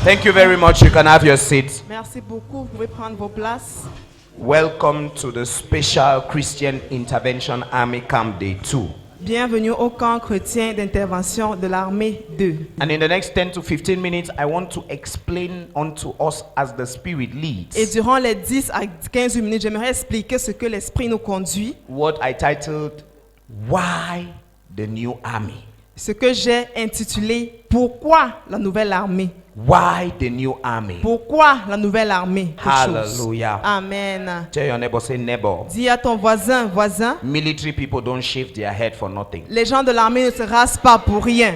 Thank you very much. You can have your seat. Merci beaucoup. Vous pouvez prendre vos places. Welcome to the Special Christian Intervention Army Camp Day 2. Bienvenue au camp chrétien d'intervention de l'armée 2. And in the next 10 to 15 minutes, I want to explain unto us as the Spirit leads. Et durant les 10 à 15 minutes, j'aimerais expliquer ce que l'Esprit nous conduit. What I titled, Why the New Army? Ce que j'ai intitulé Pourquoi la nouvelle armée? Why the new army? Pourquoi la nouvelle armée? Hallelujah. Amen. Tell your neighbor, say neighbor. Dis à ton voisin, Military people don't shave their head for nothing. les gens de l'armée ne se rasent pas pour rien.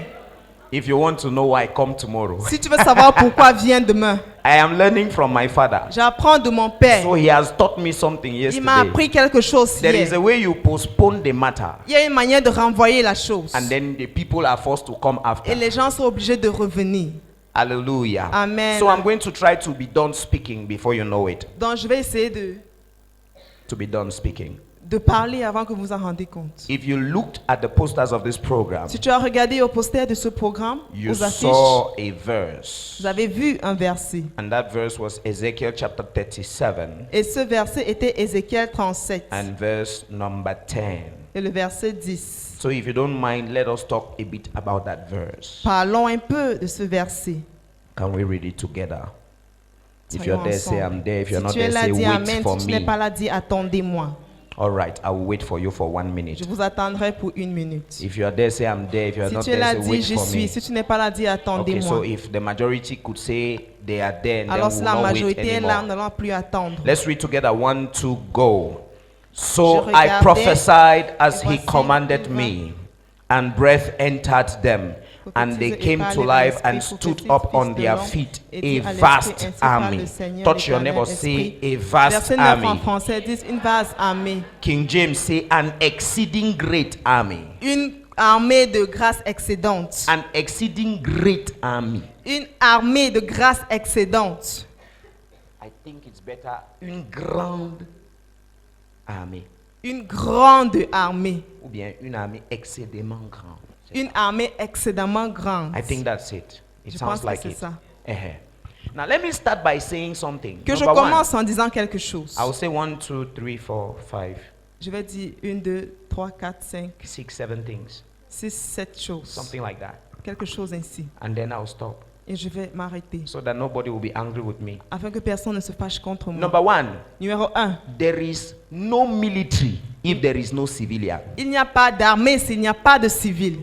If you want to know why, come tomorrow. Si tu veux savoir pourquoi, viens demain. I am learning from my father. J'apprends de mon père. So he has taught me something Il m'a yesterday. appris quelque chose There is hier. a way you postpone the matter, Il y a une manière de renvoyer la chose. and then the people are forced to come after. Et les gens sont obligés de revenir. Hallelujah. Amen. So I'm going to try to be done speaking before you know it. Donc je vais essayer To be done speaking. de parler avant que vous vous en rendiez compte. If you looked at the posters of this program, Si tu as regardé au poster de ce programme, you aux affiches, saw a verse. vous avez vu un verset. And that verse was Ezekiel chapter 37 Et ce verset était Ézéchiel 37 and verse number 10. et le verset 10. So if you don't mind, let us talk a bit about that verse. Parlons un peu de ce verset. Can we read it together? If Soyons you're there, say ensemble. I'm there. If you're Si not tu es there, là, say dis wait Amen. for Si tu n'es me. pas là, dis attendez-moi. All right, I will wait for you for 1 minute. Je vous attendrai pour 1 minute. If you are there, say I'm there. If you are Si not tu es there, là, say dis wait je for suis. me. Si tu n'es pas là, dis Okay, so attendez-moi. if the majority could say they are there, then Alors we si will la not wait majorité est là, nous anymore. n'allons plus attendre. Let's read together. 1, 2, go. So Je I regardais, prophesied as et he voici, commanded il va. me, and breath entered them, and they Prophétise et came parle to dans life l'esprit, and stood prophétise, up on fils de their l'homme, feet, et a dis à l'esprit, vast ainsi parle army. le Seigneur, Touch your l'Éternel neighbor, say esprit. a vast Verset 9 en army. français dit une vaste armée. King James say an exceeding great army. Une armée de grâce excédente. An exceeding great army. Une armée de grâce excédente. I think it's better. Une grande armée. Une grande armée. Ou bien une armée excédemment grande. Une armée excédemment grande. I think that's it. It Je sounds pense que like c'est it. ça. Now let me start by saying something. Que je Number commence en disant quelque chose. I will say 1, 2, 3, 4, 5, Je vais dire 1, 2, 3, 4, 5, 6, 7 things. 6, 7 choses. Something like that. Quelque chose ainsi. And then I'll stop. Et je vais m'arrêter. So that nobody will be angry with me. Afin que personne ne se fâche contre moi. Number 1. Numéro 1. There is no military if there is no civilian. Il n'y a pas d'armée s'il n'y a pas de civil.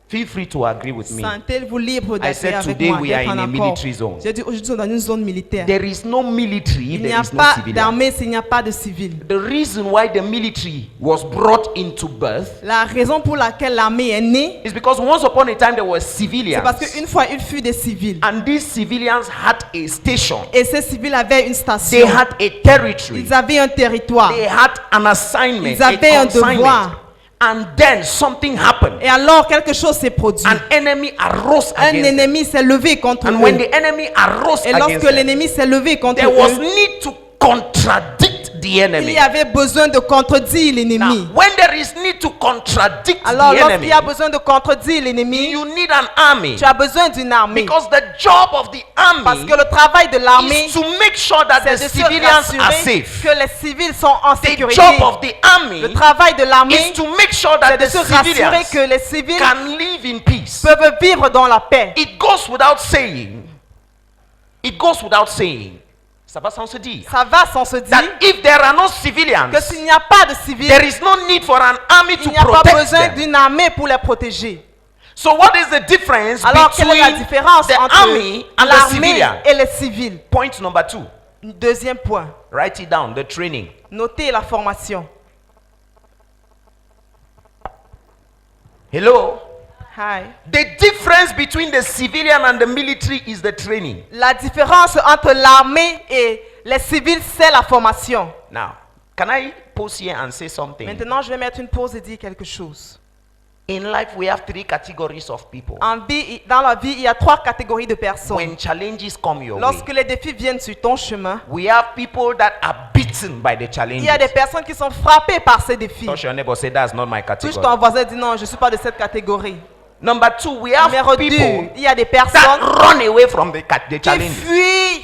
Feel free to agree with me. Sentez-vous libre I d'être said avec today moi, we are d'être in en a accord. military zone. J'ai dit aujourd'hui nous sommes dans une zone militaire. There is no military if Il n'y there a is no pas civilian. d'armée s'il n'y a pas de civil. The reason why the military was brought into birth La raison pour laquelle l'armée est née, is because once upon a time there were c'est civilians. parce qu'une fois il fut des civils. And these civilians had a station. Et ces civils avaient une They station. had a territory. Ils avaient un territoire. They had an assignment. Ils avaient a un consignment. devoir. And then something happened. Et alors quelque chose s'est produit. An enemy arose Un against them. ennemi s'est levé contre And when eux. the enemy arose Et against lorsque them, l'ennemi s'est levé contre there was eux, need to contradict the il enemy. y avait besoin de contredire l'ennemi. Now, when there is need to contradict Alors the lorsqu'il enemy, y a besoin de contredire l'ennemi, you need an army. tu as besoin d'une armée. Because the job of the Parce army que le travail de l'armée, is to make sure that c'est the de se civilians are rassurer safe. que les civils sont en The sécurité. job of the army Le travail de is l'armée, to make sure c'est that de the se rassurer civilians que les civils can live in peace. peuvent vivre dans la paix. It goes without saying. It goes without saying. Ça va sans se dire. Ça va sans se dire That if there are no civilians, que s'il n'y a pas de civils, there is no need for an army il to n'y a pas protect besoin them. d'une armée pour les protéger. So what is the difference Alors quelle est la between différence the entre army and the l'armée civilian? et les civils? Point number 2. Deuxième point, Write it down. The training. notez la formation. Hello. Hi. The difference between the civilian and the military is the training. La différence entre l'armée et les civils, c'est la formation. Now, can I pause here and say something? Maintenant, je vais mettre une pause et dire quelque chose. In life, we have 3 categories of people. Dans la vie, il y a 3 catégories de personnes. When challenges come your way, Lorsque les défis viennent sur ton chemin, we have people that are beaten by the il challenges. y a des personnes qui sont frappées par ces défis. Touch your neighbor, say that's not my Touche ton category. voisin et dis non, je ne suis pas de cette catégorie. Number 2, we have Numéro 2, people il y a des that personnes run away from the qui challenges. fuient.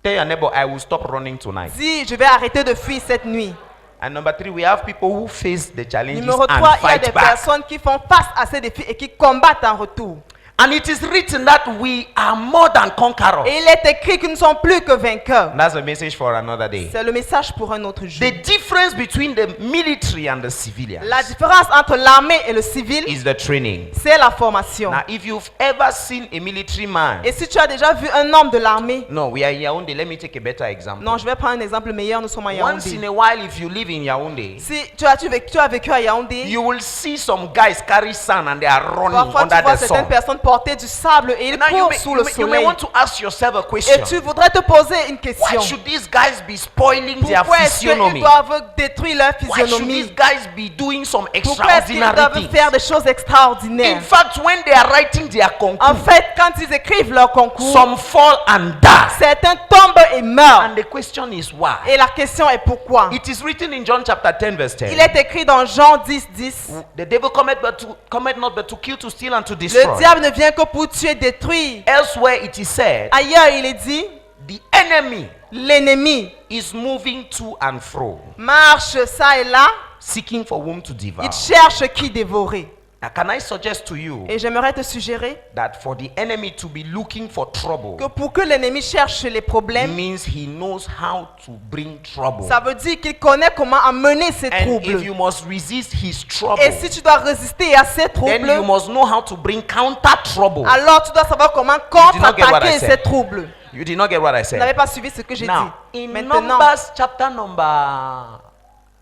Tell your neighbor, I will stop running tonight. Dis, je vais arrêter de fuir cette nuit. And number 3, we have people who face the challenges Numéro 3, and il y a des fight back. personnes qui font face à ces défis et qui combattent en retour. And it is written that we are more than conquerors. Et il est écrit que nous ne sommes plus que vainqueurs. That's a message for another day. C'est le message pour un autre jour. The difference between the military and the civilians La différence entre l'armée et le civil, is the training. c'est la formation. Now, if you've ever seen a military man, Et si tu as déjà vu un homme de l'armée, no, we are in Yaoundé. Let me take a better example. non, je vais prendre un exemple meilleur, nous sommes à Once in Yaoundé. a while, if you live in Yaoundé, Si tu as vécu à Yaoundé, you will see some guys carry sand and they are running parfois tu under vois the certaines sun. personnes porter du sable et ils Now, courent sous le you may soleil. want to ask yourself a Et question. tu voudrais te poser une Why question. should these guys be spoiling their Pourquoi est-ce qu'ils physiognomy? doivent détruire leur Why should these physionomie? guys be doing some Pourquoi est-ce qu'ils extraordinary doivent faire things? des choses extraordinaires? In fact, when they are writing their En concours, fait, quand ils écrivent leur concours, some fall and die. certains tombent et meurent. And the question is why? Et la question est pourquoi? It is written in John chapter 10 verse 10. Il est écrit dans Jean 10, 10. The devil cometh not but to kill, to steal and to Le destroy. diable ne vient que pour tuer, détruire. Elsewhere it is said, Ailleurs, il est dit, the enemy l'ennemi is moving to and fro, marche ça et là, seeking for whom to devour. il cherche qui dévorer. Now, can I suggest to you Et j'aimerais te suggérer that for the enemy to be looking for trouble que pour que l'ennemi cherche les problèmes, means he knows how to bring trouble. ça veut dire qu'il connaît comment amener ces And if troubles. you must resist his trouble, Et si tu dois résister à ces then you troubles, must know how to bring counter trouble. alors tu dois savoir comment did not get what I contre-attaquer said. ces troubles. You did not get what I Vous n'avez said. pas suivi ce que j'ai Now, dit. in Maintenant, Numbers chapter number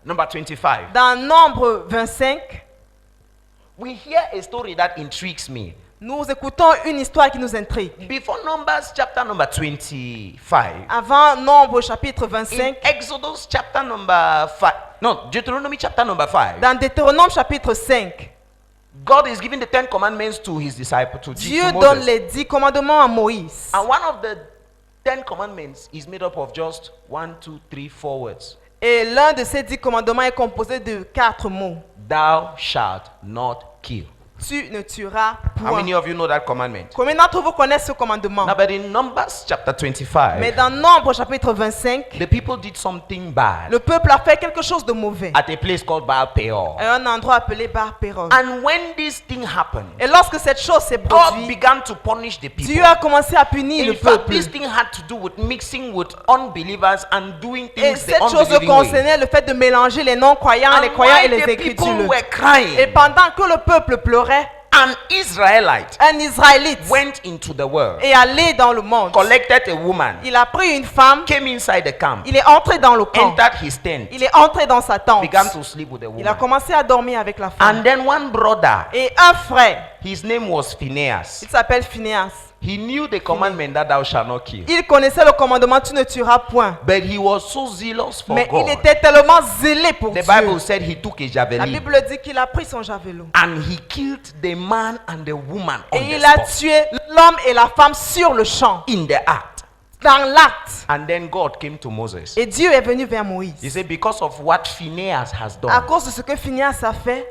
25, dans Nombre 25, we hear a story that intrigues me. nous écoutons une histoire qui nous intrigue. Before Numbers chapter number 25, Avant Nombre chapitre in 25, Exodus chapter number 5, no, Deuteronomy chapter number 5, dans Deutéronome chapitre 5, God is giving the 10 commandments to his disciple, to Dieu to donne Moses. les 10 commandements à Moïse. And one of the 10 commandments is made up of just 1, 2, 3, 4 words. Et l'un de ces 10 commandements est composé de 4 mots. Thou shalt not kill. Tu ne tueras How point. many of you know that commandment? Combien d'entre vous connaissent ce commandement? Now, but in Numbers chapter Mais 25, dans Nombre chapitre 25, the people did something bad le peuple a fait quelque chose de mauvais at a place called Baal Peor. à un endroit appelé Bar Péor. And when this thing happened, Et lorsque cette chose s'est God produite, began to punish the people. Dieu a commencé à punir In le fact, peuple. this thing had to do with mixing with unbelievers and doing Et things the cette chose unbelieving way. concernait le fait de mélanger les non-croyants, les And croyants et while les the people incrédules. were Et crying, pendant que le peuple pleurait, an Israelite un Israélite went into the world, est allé dans le monde. collected a woman, Il a pris une femme, came inside the camp, il est entré dans le camp. entered his tent, Il est entré dans sa tente. began to sleep with the Il a woman. commencé à dormir avec la femme. And then one brother, Et un frère, his name was Phineas. il s'appelle Phineas. He knew the commandment that thou shalt not kill. Il connaissait le commandement tu ne tueras point. But he was so zealous for Mais il God. était tellement zélé pour The Dieu. Bible said he took a La javelin Bible dit qu'il a pris son javelot. and he killed the man and the woman on Et the il a spot, tué l'homme et la femme sur le champ, in the act. dans l'acte. And then God came to Moses. Et Dieu est venu vers Moïse. He said, because of what Phineas has À done, cause de ce que Phineas a fait,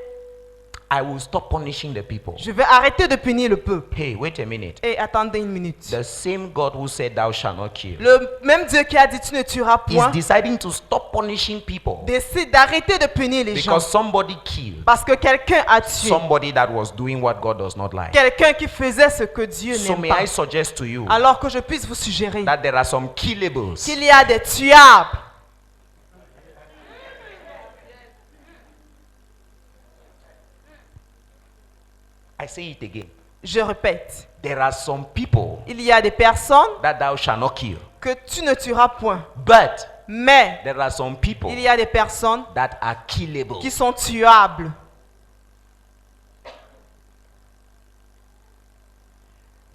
I will stop punishing the people. je vais arrêter de punir le peuple. Hey, wait a minute. Et attendez une minute. The same God who said thou shalt not kill Le même Dieu qui a dit tu ne tueras is point, deciding to stop punishing people décide d'arrêter de punir les gens. because somebody killed Parce que quelqu'un a tué. somebody that was doing what God does not like. Quelqu'un qui faisait ce que Dieu So n'aime may pas. I suggest to you Alors que je puisse vous suggérer that there are some killables qu'il y a des tuables. I say it again. Je répète, There are some people il y a des personnes that thou shalt not kill. que tu ne tueras point. But Mais there are some people il y a des personnes that are killable. qui sont tuables.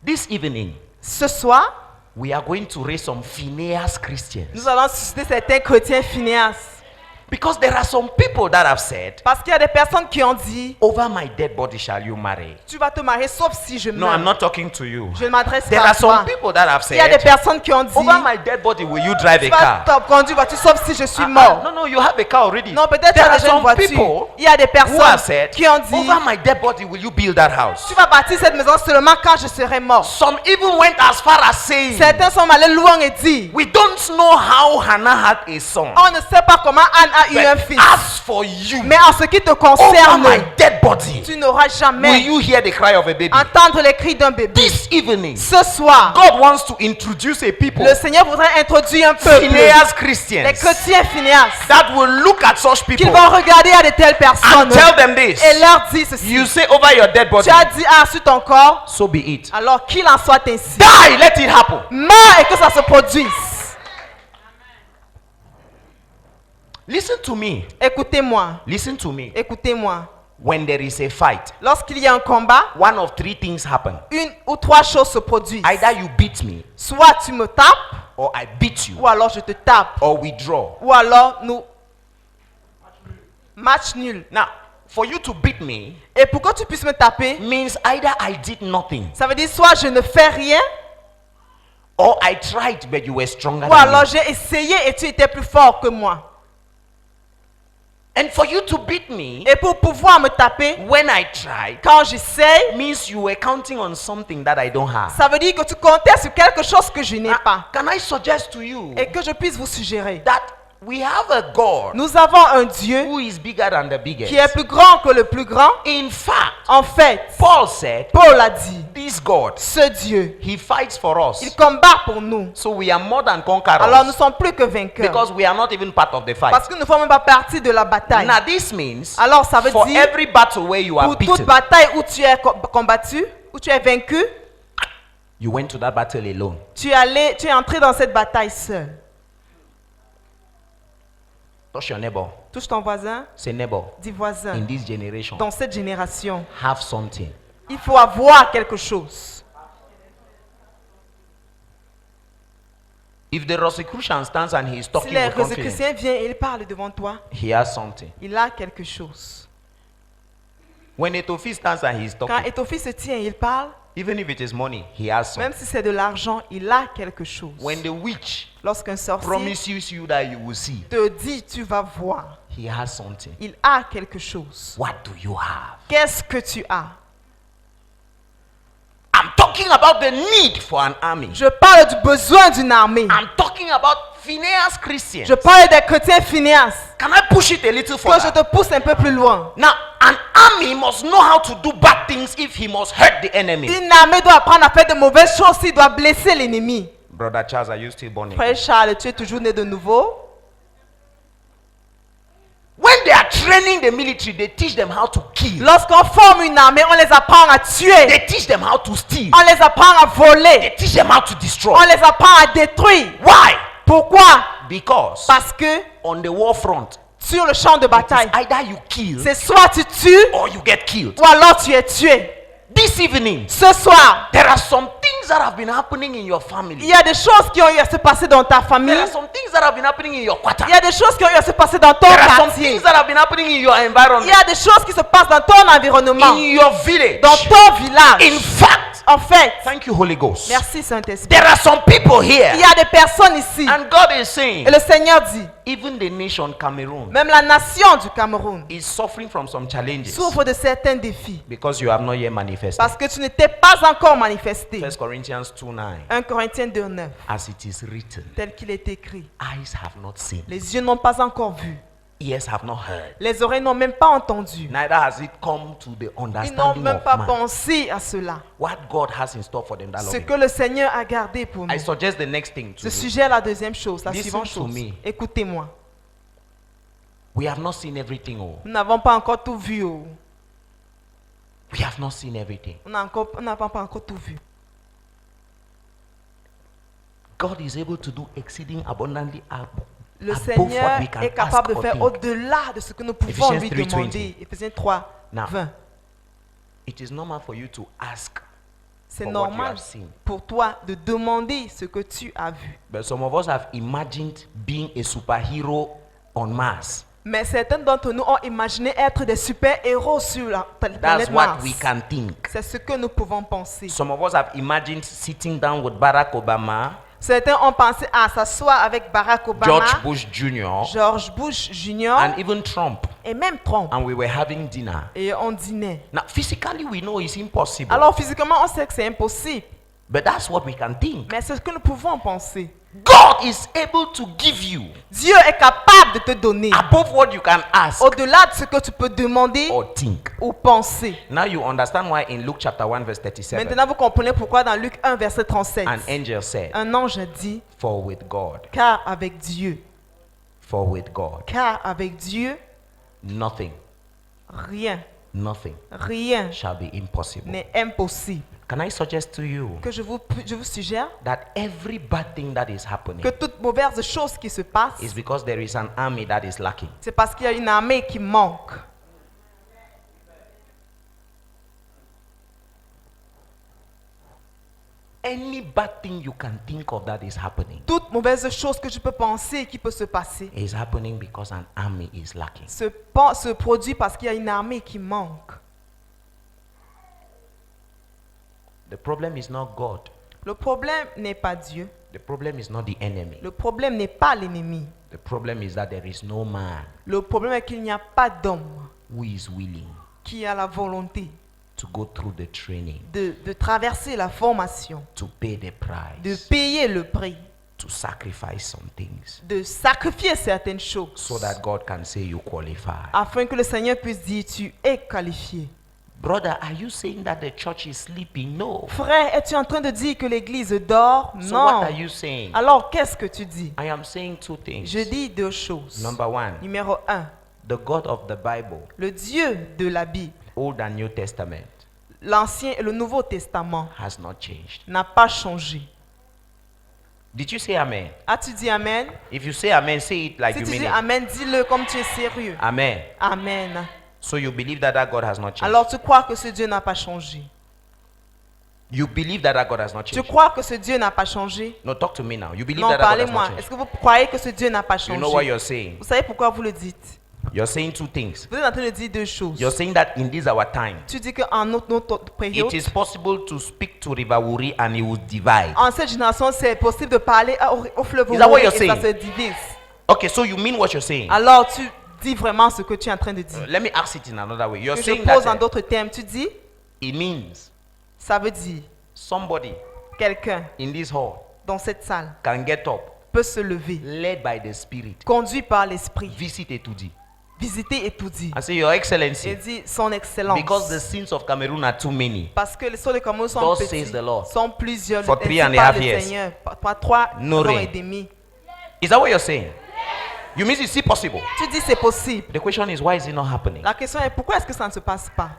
This evening, Ce soir, we are going to raise some Phineas Christians. nous allons susciter certains chrétiens Phineas. Because there are some people that have said, Parce qu'il y a des personnes qui ont dit, over my dead body shall you marry. tu vas te marier sauf si je No, meurs. I'm not talking to you. Je ne m'adresse There pas à are some toi. people that have Il y a des said, personnes qui ont dit, over my dead body will you drive a tu vas car? te conduire voiture sauf si je suis Ah, mort. no, no, you have a car already. Non, peut-être tu There as are déjà une some voiture. people Il y a des who have personnes said, qui ont dit, over my dead body will you build that house? tu vas bâtir cette maison seulement quand je serai mort. Some even went as far as saying, Certains sont allés loin et dit, we don't know how Hannah had a son, on ne sait pas comment Anne a eu un but fils. as for you, Mais en ce qui te over concerne, my dead body, tu n'auras will jamais you hear the cry of a baby? entendre les cris d'un bébé. This evening, Ce soir, God wants to introduce a people, le Seigneur voudrait introduire un peuple, Phineas les Christians, chrétiens Phineas, that will look at such people qu'ils vont regarder à de telles and personnes tell them this. et leur dire ceci. You say over your dead body, Tu as dit sur ton corps, so be it. alors qu'il en soit ainsi. Die, let it happen. Meurs et que ça se produise. Listen to me. Écoutez-moi, Listen to me. écoutez-moi. When there is a fight, Lorsqu'il y a un combat, one of three things happen. une ou trois choses se produisent. Either you beat me, Soit tu me tapes, or I beat you, ou alors je te tape, or we draw. ou alors nous match nul. Now, for you to beat me Et pour que tu puisses me taper, means either I did nothing, ça veut dire soit je ne fais rien, or I tried but you were stronger ou than alors me. j'ai essayé et tu étais plus fort que moi. And for you to beat me, Et pour pouvoir me taper, when I tried, quand j'essaye, means you were counting on something that I don't have. ça veut dire que tu comptais sur quelque chose que je n'ai pas. Can I suggest to you Et que je puisse vous suggérer. that we have a God Nous avons un Dieu who is bigger than the qui est biggest? plus grand que le plus grand. In fact, En fait, Paul said, Paul a dit, this God, ce Dieu, he fights for il us. combat pour nous. So we are more than Alors nous conquerors ne sommes plus que vainqueurs. because we are not even part of the fight. Parce que nous ne faisons même pas partie de la bataille. Now this means Alors ça veut for dire, every battle where you are pour toute beaten, bataille où tu es combattu, où tu es vaincu, you went to that battle alone. tu es entré dans cette bataille seul. Touch your neighbor. Touche ton voisin, Say neighbor, dis voisin. in this generation, Dans cette génération, have something. il faut avoir quelque chose. If the Rosicrucian stands and he is Si talking les with confidence, chrétiens viennent et il parle devant toi, he has something. il a quelque chose. When Etofis stands and he is Quand talking, Étophie se tient et il parle, even if it is money, he has même something. si c'est de l'argent, il a quelque chose. When the witch Lorsqu'un sorcier promises you that you will see, te dit tu vas voir, he has something. il a quelque chose. What do you have? Qu'est-ce que tu as? I'm talking about the need for an army. Je parle du besoin d'une armée. I'm talking about Phineas Christians. Je parle des chrétiens Phineas. Can I push it a little Que je further? te pousse un peu plus loin. Now, an army must know how to do bad things if he must hurt the enemy. Une armée doit apprendre à faire de mauvaises choses s'il doit blesser l'ennemi. Brother Charles, are you still born again? Frère Charles, tu es toujours né de nouveau. When they are training the military, they teach them how to kill. Lorsqu'on forme une armée, on les apprend à tuer. They teach them how to steal. On les apprend à voler. They teach them how to destroy. On les apprend à détruire. Why? Pourquoi? Because Parce que on the war front, sur le champ de it is bataille, either you kill c'est soit tu tues or you get killed. ou alors tu es tué. This evening, Ce soir, there are some things that have been happening in your il family. y a des choses qui ont eu à se passer dans ta famille. There are some things that have been happening in your quarter. Il y a des choses qui ont eu à se passer dans ton There are some quartier. things that have been happening in your Il y environment, a des choses qui se passent dans ton environnement, in your village. dans ton village. In fact, En fait, thank you, Holy Ghost. merci Saint-Esprit. There are some people here, Il y a des personnes ici. and God is saying, Et le Seigneur dit, even the nation Cameroon même la nation du Cameroun is suffering from some challenges souffre de certains défis. because you have not yet manifested. Parce que tu n'étais pas encore manifesté. 1 Corinthians 2:9, 1 Corinthiens 2:9, as it is written, tel qu'il est écrit. eyes have not seen, Les yeux n'ont pas encore vu. ears have not heard, Les oreilles n'ont même pas entendu. neither has it come to the Ils n'ont understanding même of pas man pensé à cela. what God has in store for them that love Ce him. que le Seigneur a gardé pour nous. I suggest the next thing to Je you. suggère la deuxième chose, la Listen suivante to chose. me. Écoutez-moi. We have not seen everything. Oh, Nous n'avons pas encore tout vu. Oh. we have not seen everything. On n'a pas encore tout vu. God is able to do exceeding abundantly Le above Seigneur what we can est capable de ask or faire think. au-delà de ce que nous pouvons Ephesians lui 3:20. demander. Éphésiens 3, Now, 20. It is normal for you to ask C'est for what you normal have seen. pour toi de demander ce que tu as vu. But some of us have imagined being a superhero on Mars. Mais certains d'entre nous ont imaginé être des super-héros sur la That's planète what Mars. we can think. C'est ce que nous pouvons penser. Some of us have imagined sitting down with Barack Obama, Certains ont pensé à s'asseoir avec Barack Obama, George Bush Jr., George Bush Jr. and even Trump, et même Trump. and we were having dinner. Et on dînait. Now, physically, we know it's impossible, Alors physiquement, on sait que c'est impossible. but that's what we can think. Mais c'est ce que nous pouvons penser. God is able to give you Dieu est capable de te donner above what you can ask au-delà de ce que tu peux demander or think. ou penser. Now you understand why in Luke chapter 1 verse 37, Maintenant, vous comprenez pourquoi dans Luc 1, verset 37, an angel said, un ange a dit, for with God, car avec Dieu, car avec Dieu, nothing rien shall be impossible. n'est impossible. Can I suggest to you Que je vous suggère that every bad thing that is happening que toute mauvaise chose qui se passe, is because there is an army that is lacking. c'est parce qu'il y a une armée qui manque. Any bad thing you can think of that is happening Toute mauvaise chose que je peux penser qui peut se passer is happening because an army is lacking. se produit parce qu'il y a une armée qui manque. The problem is not God. Le problème n'est pas Dieu. The problem is not the enemy. Le problème n'est pas l'ennemi. The problem is that there is no man Le problème est qu'il n'y a pas d'homme who is willing qui a la volonté to go through the training, de traverser la formation, to pay the de price, payer le prix, to sacrifice some things de sacrifier certaines choses so that God can say you qualify. afin que le Seigneur puisse dire tu es qualifié. Brother, are you saying that the church is sleeping? No. Frère, es-tu en train de dire que l'église dort? So what Non. are you saying? Alors qu'est-ce que tu dis? I am saying two things. Je dis deux choses. Number one, Numéro 1, the God of the Bible, le Dieu de la Bible, Old and New Testament, l'Ancien et le Nouveau Testament, has not changed. n'a pas changé. Did you say amen? As-tu dit Amen? If you say amen, say it like Si you tu mean dis it. Amen, dis-le comme tu es sérieux. Amen. Amen. So you believe that God has not changed. Alors tu crois que ce Dieu n'a pas changé? You believe that God has not Tu changed. crois que ce Dieu n'a pas changé? No, talk to me now. You believe Non, that God has parlez-moi. not Est-ce changed. que vous croyez que ce Dieu n'a pas You know what changé? you're saying? Vous savez pourquoi vous le dites? You're saying two things. Vous êtes en train de dire deux choses. You're saying that in this our time, Tu dis qu'en notre période, it is possible to speak to River Wuri and it will divide. en cette génération, c'est possible de parler au fleuve Is that what Ouri you're et ça saying? se divise. Okay, so you mean what you're saying? Alors tu dis vraiment ce que tu es en train de dire. Let me ask it in another way. You're Que je saying pose en that d'autres termes, tu dis, it means ça veut dire somebody quelqu'un in this hall dans cette salle can get up, peut se lever, led by the Spirit, conduit par l'Esprit, visit Etudi, visiter et tout dire. and say, Your Et Excellency, dit son excellence. because the sins of Cameroon are too many, Parce que les sauts de Cameroun sont Thus petits, says the Lord. sont plusieurs. For Ainsi 3.5 parle le years. Seigneur. Par 3 No ans rain. et demi. is that what you're saying? You mean it's still possible? Tu dis c'est possible. The question is, why is it not happening? La question est pourquoi est-ce que ça ne se passe pas?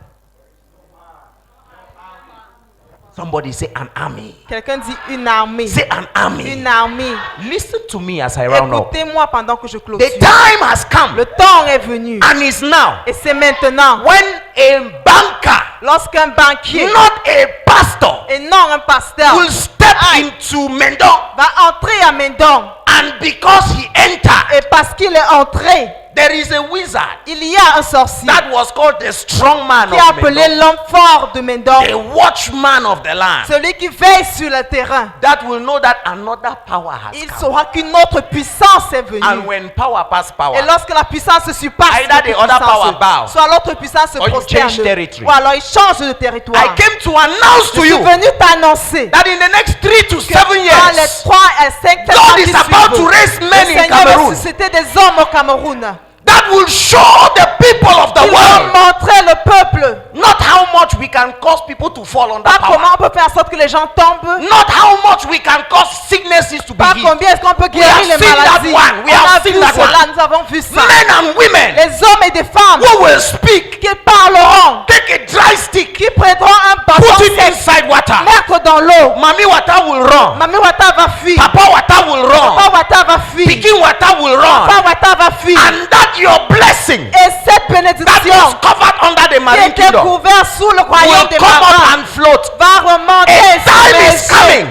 Somebody say an army. Quelqu'un dit une armée. Say an army. Une armée. Listen to me as I round up. Écoutez-moi pendant que je clôture. The time has come Le temps est venu. and is now Et c'est maintenant. when a banker, Lorsqu'un banquier not a pastor, et non un pasteur will step into Mendon, va entrer à Mendon. and because he entered, Et parce qu'il est entré, there is a wizard il y a un sorcier that was called the strong man qui est of appelé Mendon, l'homme fort de Mendon. the watchman of the land, Celui qui veille sur le terrain. that will know that another power has Il come. saura qu'une autre puissance est venue. And when power pass power, Et lorsque la puissance se surpasse, Either the other power bow, soit l'autre puissance se or you prosterne, change territory. ou alors il change de territoire. I came to announce Je to suis you venu t'annoncer that in the next 3 to 7 dans les years, 3 à 5 God is about to raise men le in Seigneur va Cameroon susciter des hommes au Cameroun. that will show the people of the Ils vont world montrer le peuple not how much we can cause people to fall under pas power, comment on peut faire en sorte que les gens tombent, not how much we can cause sicknesses to be pas healed. combien est-ce qu'on peut We have guérir les seen that maladies. one. We On have a seen vu that cela, one. nous avons vu ça. Men and women Les hommes et des femmes who will speak, qui parleront, take a dry stick, qui prendront un bâton put it sec, inside water. mettre dans l'eau. Mommy water will run. Mamie Wata va fuir. Papa water will run. Papa Wata va fuir. Pikin water will run. Papa Wata va fuir. And that your blessing Et cette that bénédiction was covered under the qui marine était kingdom couverte sous le royaume will des come up marins and float. va remonter A time is sur coming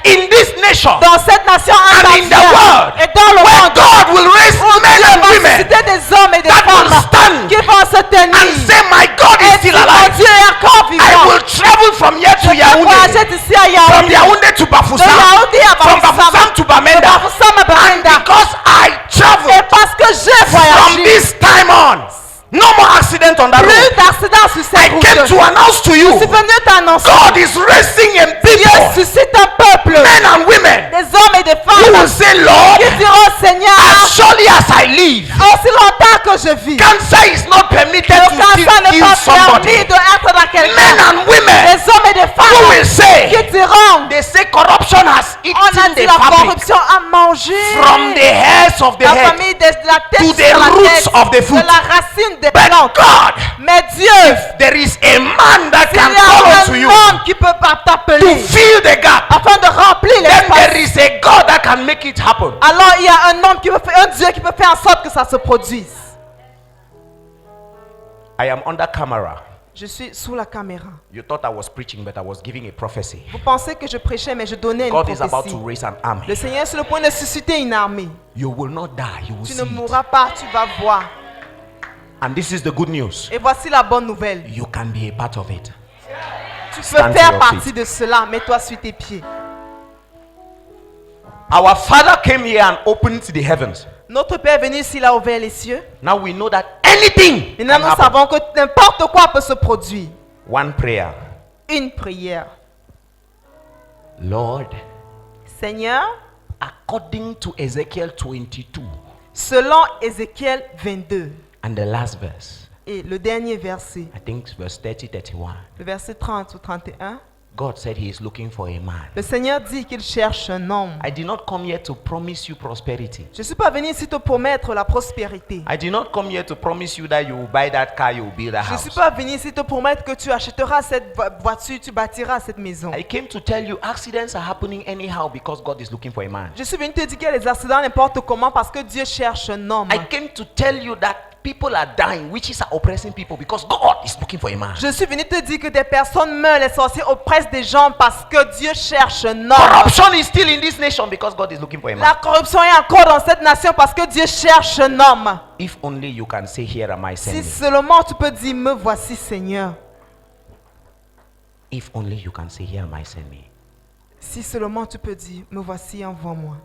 in this nation dans cette nation and in the entière world et dans le where monde. God will raise men and Il va women susciter des came to announce to you Je suis venu t'annoncer. God is raising a Dieu people, suscite un peuple, men and women, des hommes et des who will femmes, say, Lord, qui diront Seigneur, as surely as I live, aussi longtemps que je vis, cancer is not permitted le to cancer n'est kill pas somebody. permis d'être dans Men quelqu'un. and women Des hommes et des who will femmes say, qui diront, they say corruption has on a eaten dit the la fabric corruption a mangé from the hairs of the la head famille de la tête to the sur la roots tête, of the de foot. la racine des But plantes. God, Mais Dieu, there is a man that s'il y can call a unto un you homme qui peut pas to t'appeler fill the gap. afin de remplir Then there l'espace, is a God that can make it happen. alors il y a un homme qui peut faire, un Dieu qui peut faire en sorte que ça se produise. I am under camera. Je suis sous la caméra. You thought I was preaching, but I was giving a prophecy. Vous pensez que je prêchais, mais je donnais une God is about to prophétie. raise an army. Le Seigneur est sur le point de susciter une armée. You will not die, you will Tu see ne it. mourras pas, tu vas voir. And this is the good news. Et voici la bonne nouvelle. You can be a part of it. Tu peux Stand to faire your partie feet. de cela. Mets-toi sur tes pieds. Our Father came here and opened the heavens. Notre Père est venu ici, il a ouvert les cieux. Now we know that anything Maintenant, can nous happen. savons que n'importe quoi peut se produire. One prayer. Une prière. Lord, Seigneur, according to Ezekiel 22 selon Ézéchiel 22 and the last verse, et le dernier verset, I think it's verse 30-31, le verset 30 ou 31, God said he is looking for a man. le Seigneur dit qu'il cherche un homme. I did not come here to promise you prosperity. Je ne suis pas venu ici te promettre la prospérité. I did not come here to promise you that you will buy that car, you will build a Je ne house. suis pas venu ici te promettre que tu achèteras cette voiture, tu bâtiras cette maison. I came to tell you accidents are happening anyhow because God is looking for a man. Je suis venu te dire qu'il y a des accidents n'importe comment parce que Dieu cherche un homme. I came to tell you that people are dying, witches are oppressing people because God is looking for a man. Je suis venu te dire que des personnes meurent, les sorciers oppressent des gens parce que Dieu cherche un homme. Corruption is still in this nation because God is looking for a man. La corruption est encore dans cette nation parce que Dieu cherche un homme. If only you can say, here am I, send Si me. seulement tu peux dire, me voici Seigneur. If only you can say, here am I, send me. Si seulement tu peux dire, me voici, envoie-moi.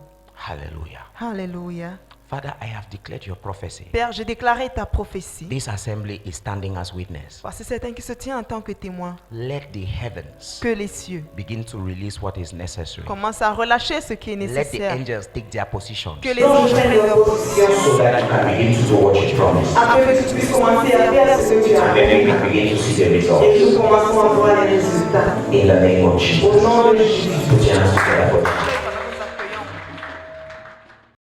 Hallelujah. Alléluia. Father, I have declared your prophecy. Père, j'ai déclaré ta prophétie. This assembly is standing as witness. Voici certains qui se tient en tant que témoin. Let the heavens Que les cieux begin to release what is necessary. commencent à relâcher ce qui est Let the nécessaire. angels take their positions Que les anges prennent leur position. so that you can begin to do what you promised. Afin que tu puisses commencer à faire ce que tu as And then we begin to see the et results. que nous commençons à voir les résultats. In the name of Jesus. Au nom de Jésus. Put your hands together for